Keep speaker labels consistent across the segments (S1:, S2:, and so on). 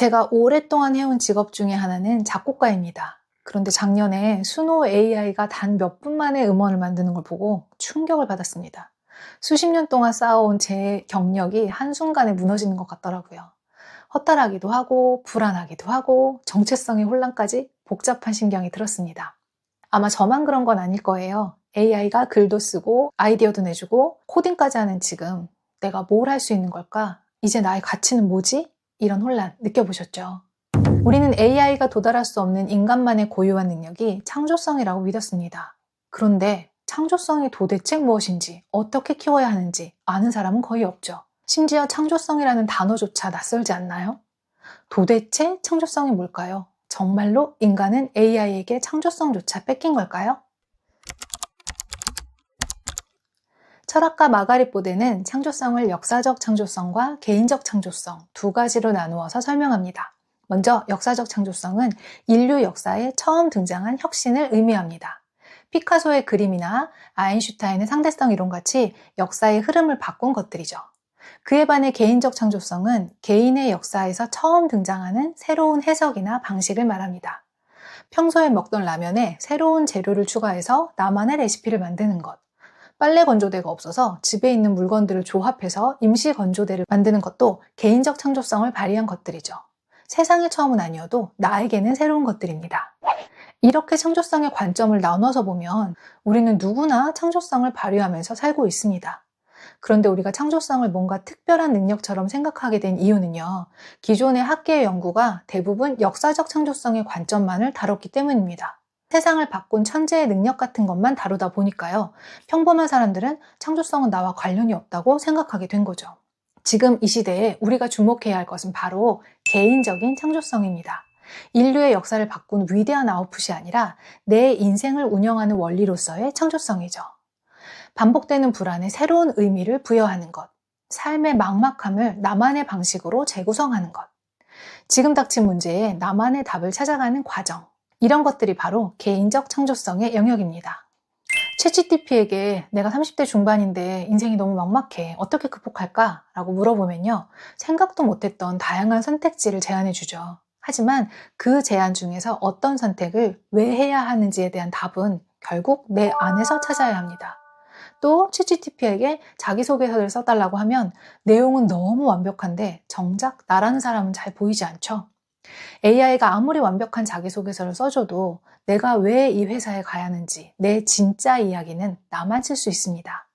S1: 제가 오랫동안 해온 직업 중에 하나는 작곡가입니다. 그런데 작년에 수노 AI가 단 몇 분 만에 음원을 만드는 걸 보고 충격을 받았습니다. 수십 년 동안 쌓아온 제 경력이 한순간에 무너지는 것 같더라고요. 허탈하기도 하고 불안하기도 하고 정체성의 혼란까지 복잡한 심경이 들었습니다. 아마 저만 그런 건 아닐 거예요. AI가 글도 쓰고 아이디어도 내주고 코딩까지 하는 지금 내가 뭘 할 수 있는 걸까? 이제 나의 가치는 뭐지? 이런 혼란 느껴보셨죠? 우리는 AI가 도달할 수 없는 인간만의 고유한 능력이 창조성이라고 믿었습니다. 그런데 창조성이 도대체 무엇인지, 어떻게 키워야 하는지 아는 사람은 거의 없죠. 심지어 창조성이라는 단어조차 낯설지 않나요? 도대체 창조성이 뭘까요? 정말로 인간은 AI에게 창조성조차 뺏긴 걸까요? 철학가 마가릿 보데는 창조성을 역사적 창조성과 개인적 창조성 두 가지로 나누어서 설명합니다. 먼저 역사적 창조성은 인류 역사에 처음 등장한 혁신을 의미합니다. 피카소의 그림이나 아인슈타인의 상대성 이론같이 역사의 흐름을 바꾼 것들이죠. 그에 반해 개인적 창조성은 개인의 역사에서 처음 등장하는 새로운 해석이나 방식을 말합니다. 평소에 먹던 라면에 새로운 재료를 추가해서 나만의 레시피를 만드는 것. 빨래 건조대가 없어서 집에 있는 물건들을 조합해서 임시 건조대를 만드는 것도 개인적 창조성을 발휘한 것들이죠. 세상의 처음은 아니어도 나에게는 새로운 것들입니다. 이렇게 창조성의 관점을 나눠서 보면 우리는 누구나 창조성을 발휘하면서 살고 있습니다. 그런데 우리가 창조성을 뭔가 특별한 능력처럼 생각하게 된 이유는요. 기존의 학계의 연구가 대부분 역사적 창조성의 관점만을 다뤘기 때문입니다. 세상을 바꾼 천재의 능력 같은 것만 다루다 보니까요. 평범한 사람들은 창조성은 나와 관련이 없다고 생각하게 된 거죠. 지금 이 시대에 우리가 주목해야 할 것은 바로 개인적인 창조성입니다. 인류의 역사를 바꾼 위대한 아웃풋이 아니라 내 인생을 운영하는 원리로서의 창조성이죠. 반복되는 불안에 새로운 의미를 부여하는 것, 삶의 막막함을 나만의 방식으로 재구성하는 것, 지금 닥친 문제에 나만의 답을 찾아가는 과정, 이런 것들이 바로 개인적 창조성의 영역입니다. 챗GPT에게 내가 30대 중반인데 인생이 너무 막막해. 어떻게 극복할까? 라고 물어보면요. 생각도 못했던 다양한 선택지를 제안해 주죠. 하지만 그 제안 중에서 어떤 선택을 왜 해야 하는지에 대한 답은 결국 내 안에서 찾아야 합니다. 또 챗GPT에게 자기소개서를 써달라고 하면 내용은 너무 완벽한데 정작 나라는 사람은 잘 보이지 않죠. AI가 아무리 완벽한 자기소개서를 써줘도 내가 왜 이 회사에 가야 하는지 내 진짜 이야기는 나만 쓸 수 있습니다.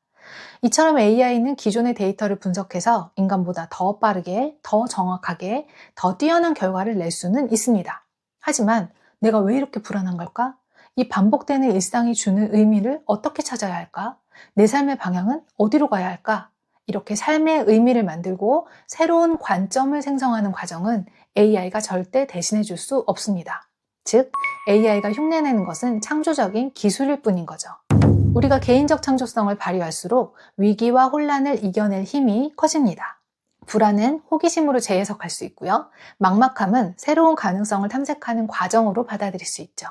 S1: 이처럼 AI는 기존의 데이터를 분석해서 인간보다 더 빠르게, 더 정확하게, 더 뛰어난 결과를 낼 수는 있습니다. 하지만 내가 왜 이렇게 불안한 걸까? 이 반복되는 일상이 주는 의미를 어떻게 찾아야 할까? 내 삶의 방향은 어디로 가야 할까? 이렇게 삶의 의미를 만들고 새로운 관점을 생성하는 과정은 AI가 절대 대신해 줄 수 없습니다. 즉, AI가 흉내내는 것은 창조적인 기술일 뿐인 거죠. 우리가 개인적 창조성을 발휘할수록 위기와 혼란을 이겨낼 힘이 커집니다. 불안은 호기심으로 재해석할 수 있고요. 막막함은 새로운 가능성을 탐색하는 과정으로 받아들일 수 있죠.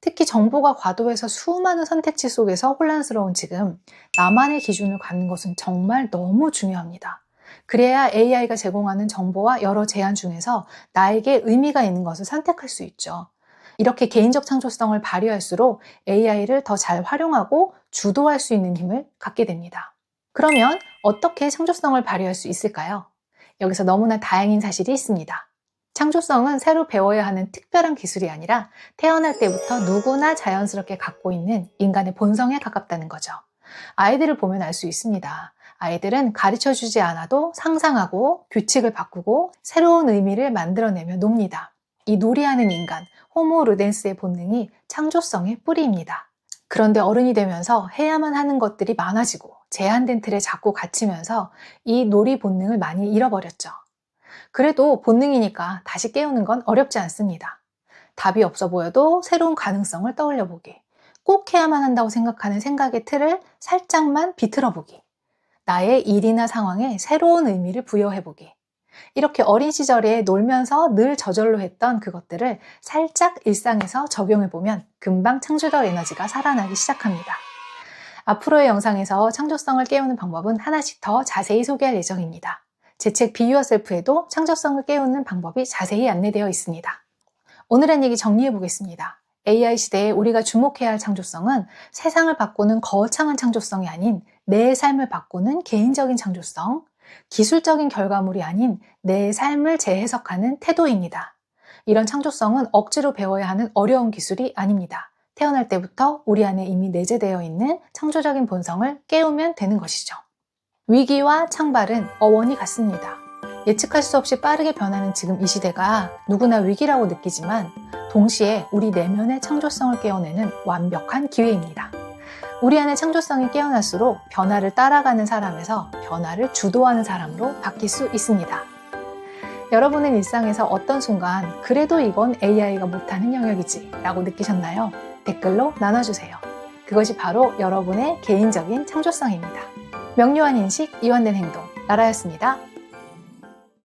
S1: 특히 정보가 과도해서 수많은 선택지 속에서 혼란스러운 지금 나만의 기준을 갖는 것은 정말 너무 중요합니다. 그래야 AI가 제공하는 정보와 여러 제안 중에서 나에게 의미가 있는 것을 선택할 수 있죠. 이렇게 개인적 창조성을 발휘할수록 AI를 더 잘 활용하고 주도할 수 있는 힘을 갖게 됩니다. 그러면 어떻게 창조성을 발휘할 수 있을까요? 여기서 너무나 다행인 사실이 있습니다. 창조성은 새로 배워야 하는 특별한 기술이 아니라 태어날 때부터 누구나 자연스럽게 갖고 있는 인간의 본성에 가깝다는 거죠. 아이들을 보면 알 수 있습니다. 아이들은 가르쳐주지 않아도 상상하고 규칙을 바꾸고 새로운 의미를 만들어내며 놉니다. 이 놀이하는 인간, 호모 루덴스의 본능이 창조성의 뿌리입니다. 그런데 어른이 되면서 해야만 하는 것들이 많아지고 제한된 틀에 자꾸 갇히면서 이 놀이 본능을 많이 잃어버렸죠. 그래도 본능이니까 다시 깨우는 건 어렵지 않습니다. 답이 없어 보여도 새로운 가능성을 떠올려 보기. 꼭 해야만 한다고 생각하는 생각의 틀을 살짝만 비틀어 보기. 나의 일이나 상황에 새로운 의미를 부여해 보기. 이렇게 어린 시절에 놀면서 늘 저절로 했던 그것들을 살짝 일상에서 적용해 보면 금방 창조적 에너지가 살아나기 시작합니다. 앞으로의 영상에서 창조성을 깨우는 방법은 하나씩 더 자세히 소개할 예정입니다. 제 책 Be Yourself에도 창조성을 깨우는 방법이 자세히 안내되어 있습니다. 오늘의 얘기 정리해 보겠습니다. AI 시대에 우리가 주목해야 할 창조성은 세상을 바꾸는 거창한 창조성이 아닌 내 삶을 바꾸는 개인적인 창조성, 기술적인 결과물이 아닌 내 삶을 재해석하는 태도입니다. 이런 창조성은 억지로 배워야 하는 어려운 기술이 아닙니다. 태어날 때부터 우리 안에 이미 내재되어 있는 창조적인 본성을 깨우면 되는 것이죠. 위기와 창발은 어원이 같습니다. 예측할 수 없이 빠르게 변하는 지금 이 시대가 누구나 위기라고 느끼지만 동시에 우리 내면의 창조성을 깨워내는 완벽한 기회입니다. 우리 안의 창조성이 깨어날수록 변화를 따라가는 사람에서 변화를 주도하는 사람으로 바뀔 수 있습니다. 여러분은 일상에서 어떤 순간 그래도 이건 AI가 못하는 영역이지 라고 느끼셨나요? 댓글로 나눠주세요. 그것이 바로 여러분의 개인적인 창조성입니다. 명료한 인식, 이완된 행동, 나라였습니다.